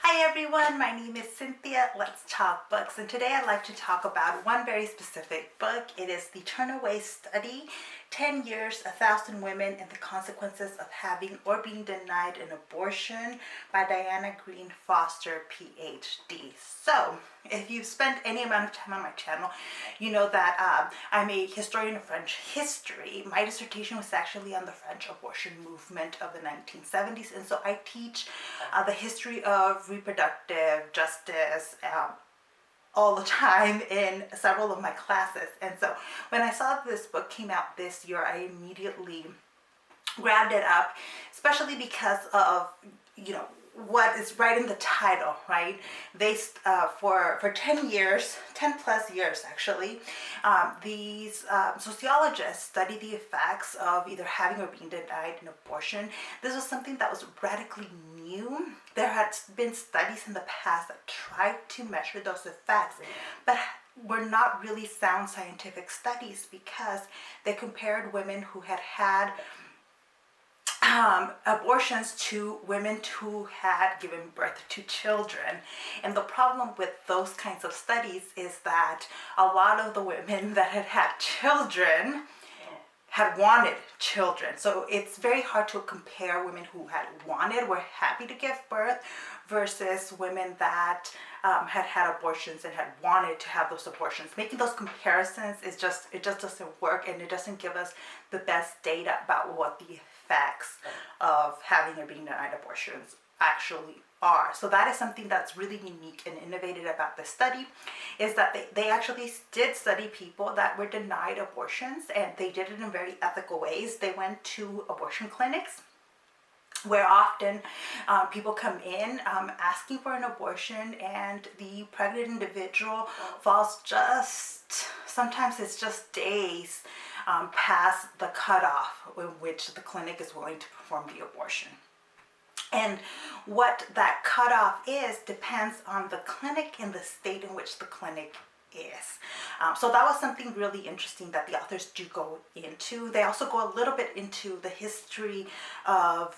Hi everyone, my name is Cynthia. Let's talk books, and today I'd like to talk about one very specific book. It is the Turnaway study, 10 Years, 1,000 Women and the Consequences of Having or Being Denied an Abortion by Diana Greene Foster, PhD. So, if you've spent any amount of time on my channel, you know that I'm a historian of French history. My dissertation was actually on the French abortion movement of the 1970s, and so I teach the history of reproductive justice all the time in several of my classes. And so when I saw this book came out this year, I immediately grabbed it up, especially because of, what is right in the title, right? They for 10 years, 10 plus years actually, these sociologists study the effects of either having or being denied an abortion. This was something that was radically new. There had been studies in the past that tried to measure those effects, but were not really sound scientific studies because they compared women who had abortions to women who had given birth to children. And the problem with those kinds of studies is that a lot of the women that had children had wanted children. So it's very hard to compare women who were happy to give birth versus women that had abortions and had wanted to have those abortions. Making those comparisons it just doesn't work, and it doesn't give us the best data about what the effects of having or being denied abortions actually are. So that is something that's really unique and innovative about this study, is that they actually did study people that were denied abortions, and they did it in very ethical ways. They went to abortion clinics where often people come in asking for an abortion, and the pregnant individual falls sometimes it's just days past the cutoff in which the clinic is willing to perform the abortion. And what that cutoff is depends on the clinic and the state in which the clinic is. So that was something really interesting that the authors do go into. They also go a little bit into the history of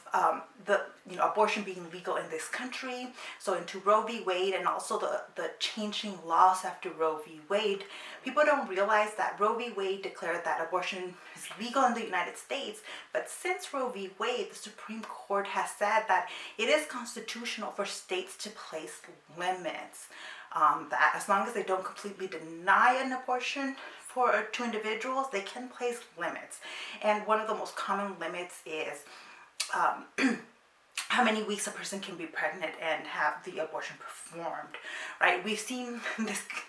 abortion being legal in this country. So into Roe v. Wade, and also the changing laws after Roe v. Wade. People don't realize that Roe v. Wade declared that abortion is legal in the United States, but since Roe v. Wade, the Supreme Court has said that it is constitutional for states to place limits. That as long as they don't completely deny an abortion to individuals, they can place limits. And one of the most common limits is how many weeks a person can be pregnant and have the abortion performed, right? We've seen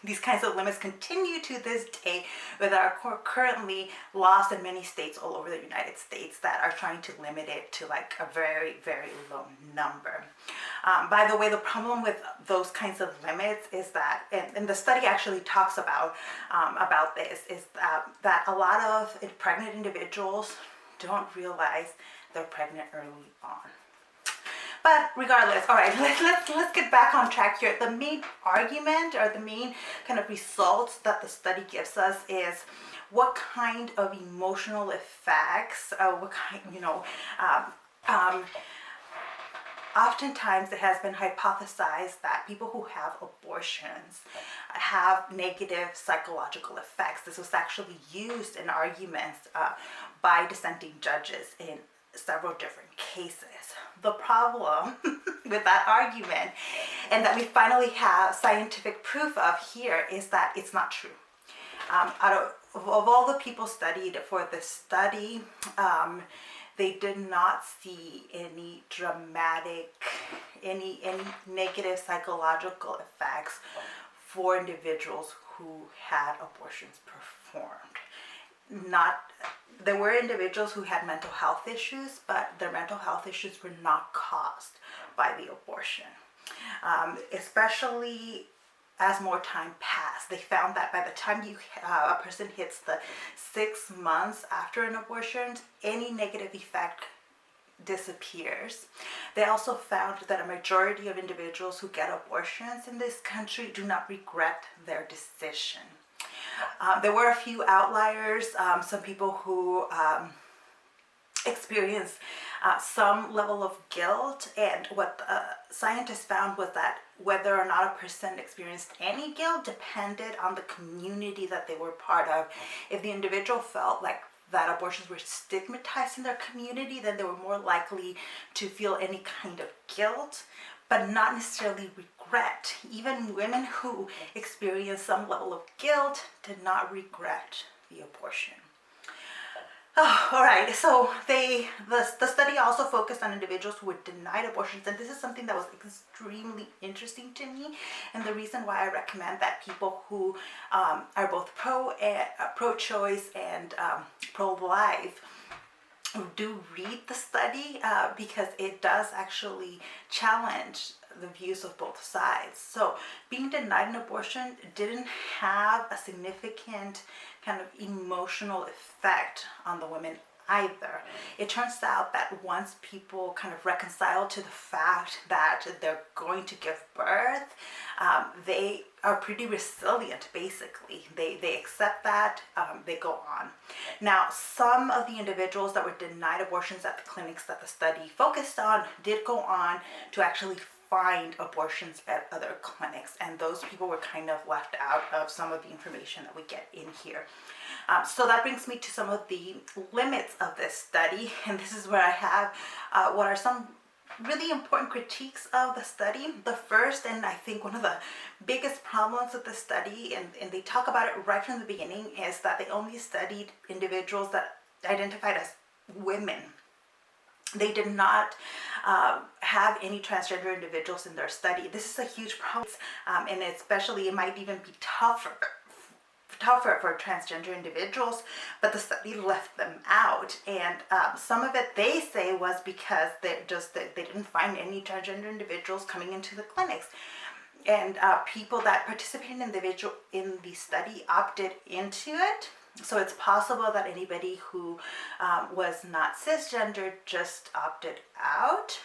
these kinds of limits continue to this day, with our currently laws in many states all over the United States that are trying to limit it to like a very, very low number. By the way, the problem with those kinds of limits is that, and the study actually talks about this, is that a lot of pregnant individuals don't realize they're pregnant early on. But regardless, all right, let's get back on track here. The main argument, or the main kind of results that the study gives us, is what kind of emotional effects, oftentimes it has been hypothesized that people who have abortions have negative psychological effects. This was actually used in arguments by dissenting judges in several different cases. The problem with that argument, and that we finally have scientific proof of here, is that it's not true. Out of all the people studied for this study, they did not see any dramatic, any negative psychological effects for individuals who had abortions performed. There were individuals who had mental health issues, but their mental health issues were not caused by the abortion. Especially as more time passed, they found that by the time a person hits the 6 months after an abortion, any negative effect disappears. They also found that a majority of individuals who get abortions in this country do not regret their decision. There were a few outliers, some people who experience some level of guilt. And what scientists found was that whether or not a person experienced any guilt depended on the community that they were part of. If the individual felt like that abortions were stigmatized in their community, then they were more likely to feel any kind of guilt, but not necessarily regret. Even women who experienced some level of guilt did not regret the abortion. Oh, all right, so the study also focused on individuals who were denied abortions, and this is something that was extremely interesting to me, and the reason why I recommend that people who are both pro-choice and pro-life do read the study, because it does actually challenge the views of both sides. So being denied an abortion didn't have a significant kind of emotional effect on the women either. It turns out that once people kind of reconcile to the fact that they're going to give birth, they are pretty resilient, basically. They accept that, they go on. Now, some of the individuals that were denied abortions at the clinics that the study focused on did go on to actually find abortions at other clinics, and those people were kind of left out of some of the information that we get in here. So that brings me to some of the limits of this study, and this is where I have what are some really important critiques of the study. The first, and I think one of the biggest problems with the study, and they talk about it right from the beginning, is that they only studied individuals that identified as women. They did not have any transgender individuals in their study. This is a huge problem, and especially it might even be tougher for transgender individuals, but the study left them out. And some of it, they say, was because they didn't find any transgender individuals coming into the clinics. And people that participated in the study opted into it. So it's possible that anybody who was not cisgender just opted out.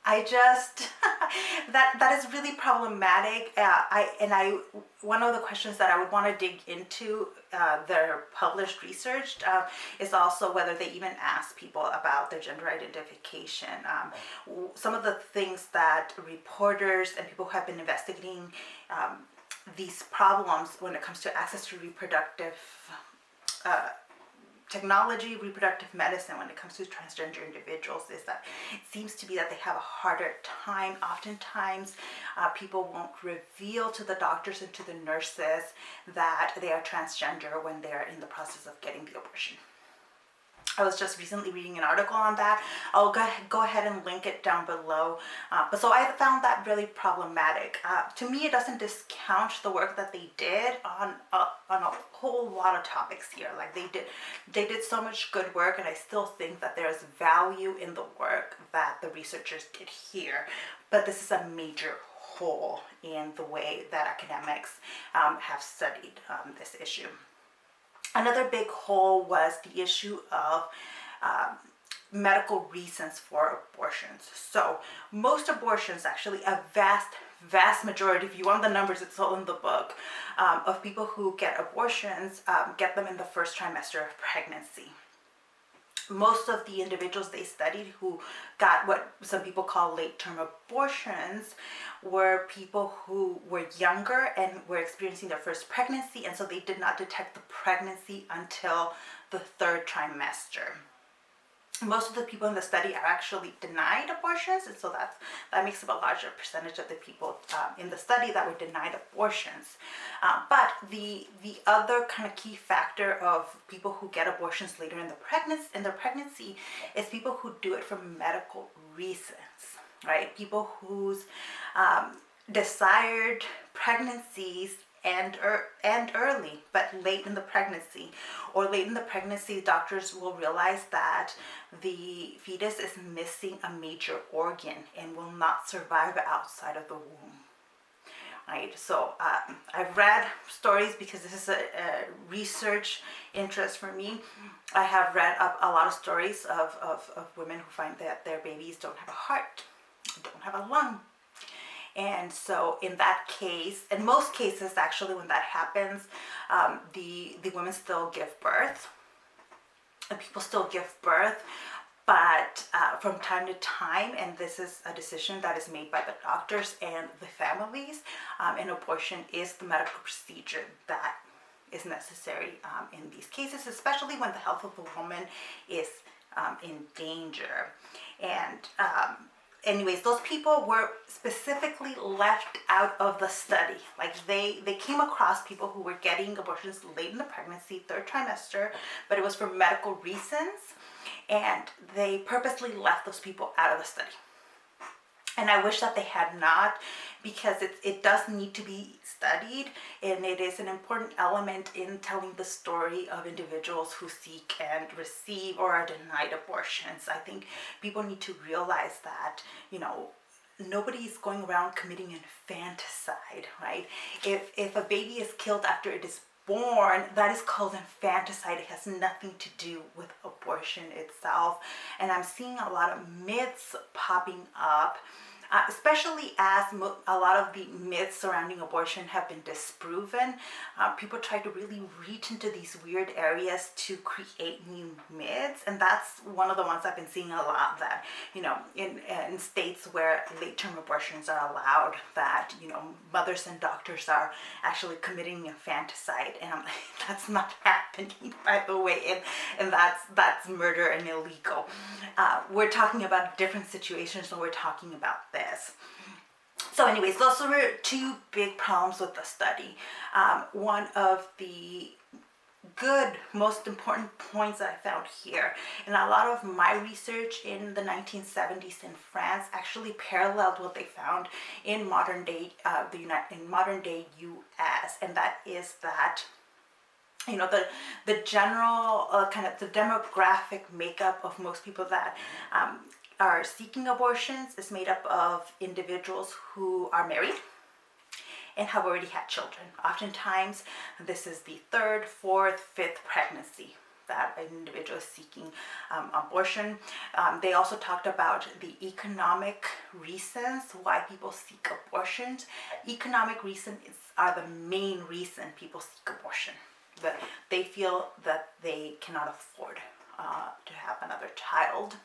I just that is really problematic. One of the questions that I would want to dig into their published research is also whether they even ask people about their gender identification. Some of the things that reporters and people who have been investigating these problems when it comes to access to reproductive technology, reproductive medicine, when it comes to transgender individuals, is that it seems to be that they have a harder time. Oftentimes, people won't reveal to the doctors and to the nurses that they are transgender when they're in the process of getting the abortion. I was just recently reading an article on that. I'll go ahead and link it down below. But so I found that really problematic. To me, it doesn't discount the work that they did on a whole lot of topics here. Like they did so much good work, and I still think that there is value in the work that the researchers did here. But this is a major hole in the way that academics have studied this issue. Another big hole was the issue of medical reasons for abortions. So most abortions, actually a vast majority, if you want the numbers, it's all in the book, of people who get abortions get them in the first trimester of pregnancy. Most of the individuals they studied who got what some people call late-term abortions were people who were younger and were experiencing their first pregnancy, and so they did not detect the pregnancy until the third trimester. Most of the people in the study are actually denied abortions, and so that makes up a larger percentage of the people in the study that were denied abortions. But the other kind of key factor of people who get abortions later in their pregnancy is people who do it for medical reasons, right? People whose desired pregnancies and early, but late in the pregnancy, doctors will realize that the fetus is missing a major organ and will not survive outside of the womb. Right, so I've read stories, because this is a research interest for me. I have read up a lot of stories of women who find that their babies don't have a heart, don't have a lung. And so in that case, in most cases actually, when that happens, the women still give birth. and people still give birth. But from time to time, and this is a decision that is made by the doctors and the families, an abortion is the medical procedure that is necessary in these cases, especially when the health of the woman is in danger. And anyways, those people were specifically left out of the study. Like they came across people who were getting abortions late in the pregnancy, third trimester, but it was for medical reasons, and they purposely left those people out of the study. And I wish that they had not, because it does need to be studied, and it is an important element in telling the story of individuals who seek and receive or are denied abortions. I think people need to realize that, nobody is going around committing infanticide, right? If a baby is killed after it is born, that is called infanticide. It has nothing to do with abortion itself. And I'm seeing a lot of myths popping up, especially as a lot of the myths surrounding abortion have been disproven. People try to really reach into these weird areas to create new myths, and that's one of the ones I've been seeing a lot, that in states where late-term abortions are allowed, that mothers and doctors are actually committing infanticide, and I'm like, that's not happening, by the way, and that's murder and illegal. We're talking about different situations when we're talking about this. So anyways, those were two big problems with the study. One of the most important points that I found here, and a lot of my research in the 1970s in France actually paralleled what they found in modern day U.S., and that is that the general kind of the demographic makeup of most people that are seeking abortions is made up of individuals who are married and have already had children. Oftentimes, this is the third, fourth, fifth pregnancy that an individual is seeking abortion. They also talked about the economic reasons why people seek abortions. Economic reasons are the main reason people seek abortion. That they feel that they cannot afford to have another child.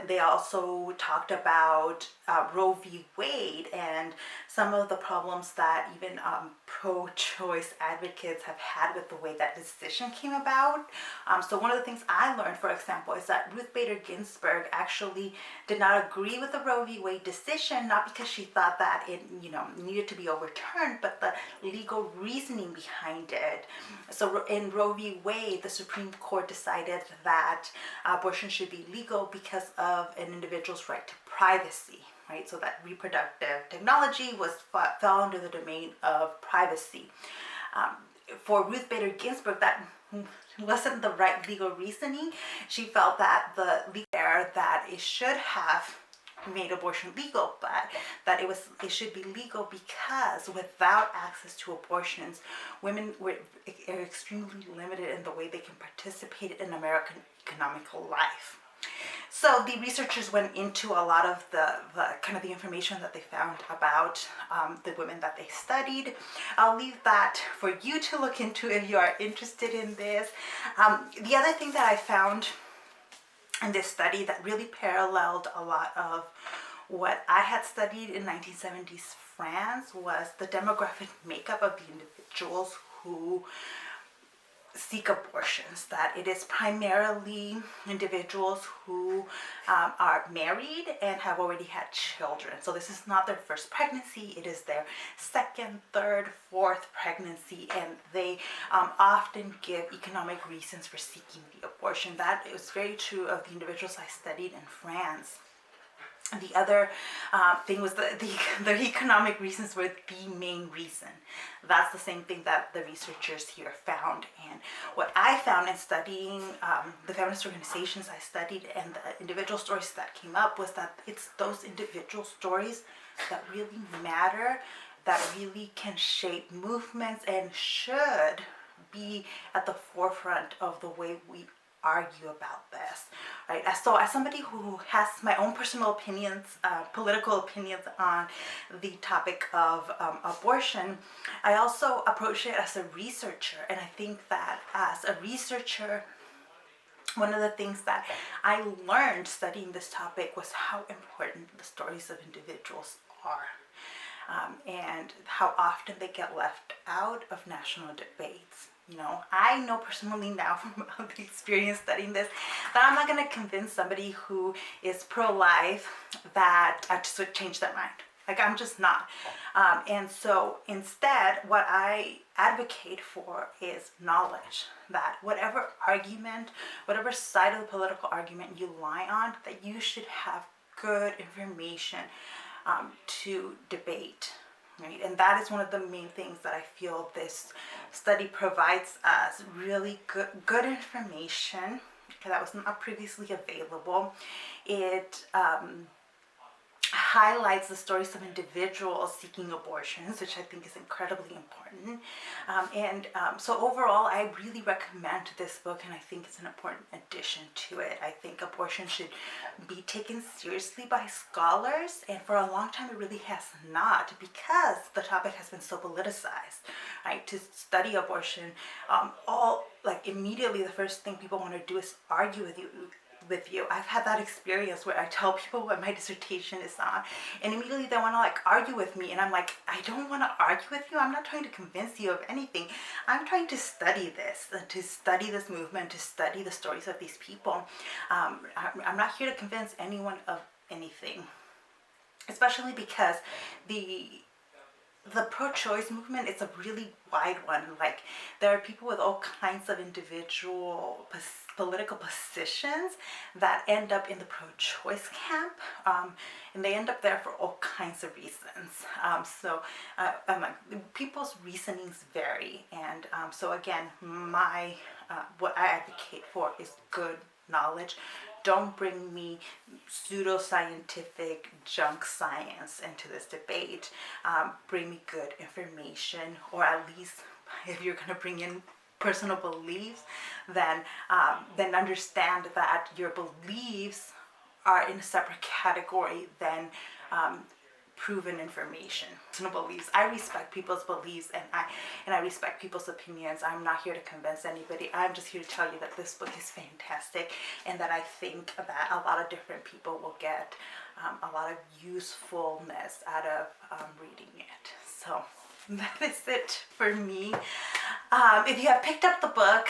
They also talked about Roe v. Wade and some of the problems that even pro-choice advocates have had with the way that decision came about. So one of the things I learned, for example, is that Ruth Bader Ginsburg actually did not agree with the Roe v. Wade decision, not because she thought that it needed to be overturned, but the legal reasoning behind it. So in Roe v. Wade, the Supreme Court decided that abortion should be legal because of an individual's right to privacy, right? So that reproductive technology fell under the domain of privacy. For Ruth Bader Ginsburg, that wasn't the right legal reasoning. She felt that the legal error that it should have made abortion legal, but that it should be legal because without access to abortions, women are extremely limited in the way they can participate in American economical life. So the researchers went into a lot of the kind of the information that they found about the women that they studied. I'll leave that for you to look into if you are interested in this. The other thing that I found in this study that really paralleled a lot of what I had studied in 1970s France was the demographic makeup of the individuals who seek abortions, that it is primarily individuals who are married and have already had children. So this is not their first pregnancy, it is their second, third, fourth pregnancy, and they often give economic reasons for seeking the abortion. That is very true of the individuals I studied in France. The other thing was the economic reasons were the main reason. That's the same thing that the researchers here found. And what I found in studying the feminist organizations I studied and the individual stories that came up was that it's those individual stories that really matter, that really can shape movements and should be at the forefront of the way we argue about this, right? So as somebody who has my own personal opinions, political opinions on the topic of abortion, I also approach it as a researcher, and I think that as a researcher, One of the things that I learned studying this topic was how important the stories of individuals are, and how often they get left out of national debates. You know, I know personally now from the experience studying this that I'm not going to convince somebody who is pro-life that to change their mind. Like, I'm just not. And so instead, what I advocate for is knowledge. That whatever argument, whatever side of the political argument you lie on, that you should have good information to debate. Right? And that is one of the main things that I feel this study provides us, really good information that was not previously available. It highlights the stories of individuals seeking abortions, which I think is incredibly important. So overall, I really recommend this book, and I think it's an important addition to it. I think abortion should be taken seriously by scholars, and for a long time it really has not, because the topic has been so politicized. Right? To study abortion, immediately the first thing people want to do is argue with you. I've had that experience where I tell people what my dissertation is on, and immediately they want to argue with me, and I'm like, I don't want to argue with you. I'm not trying to convince you of anything. I'm trying to study this movement, to study the stories of these people. I'm not here to convince anyone of anything, especially because the pro-choice movement is a really wide one. Like, there are people with all kinds of individual political positions that end up in the pro-choice camp, and they end up there for all kinds of reasons. People's reasonings vary, and so again, what I advocate for is good knowledge. Don't bring me pseudoscientific junk science into this debate. Bring me good information, or at least if you're going to bring in personal beliefs, then understand that your beliefs are in a separate category than proven information. Personal beliefs. I respect people's beliefs, and I respect people's opinions. I'm not here to convince anybody. I'm just here to tell you that this book is fantastic, and that I think that a lot of different people will get a lot of usefulness out of reading it. So that is it for me. If you have picked up the book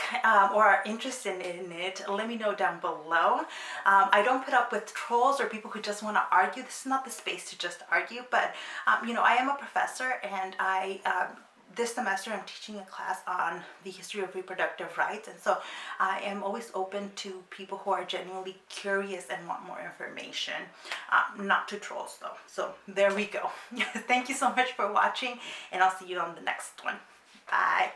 or are interested in it, let me know down below. I don't put up with trolls or people who just want to argue. This is not the space to just argue, but I am a professor, and this semester I'm teaching a class on the history of reproductive rights, and so I am always open to people who are genuinely curious and want more information, not to trolls though. So there we go. Thank you so much for watching, and I'll see you on the next one. Bye.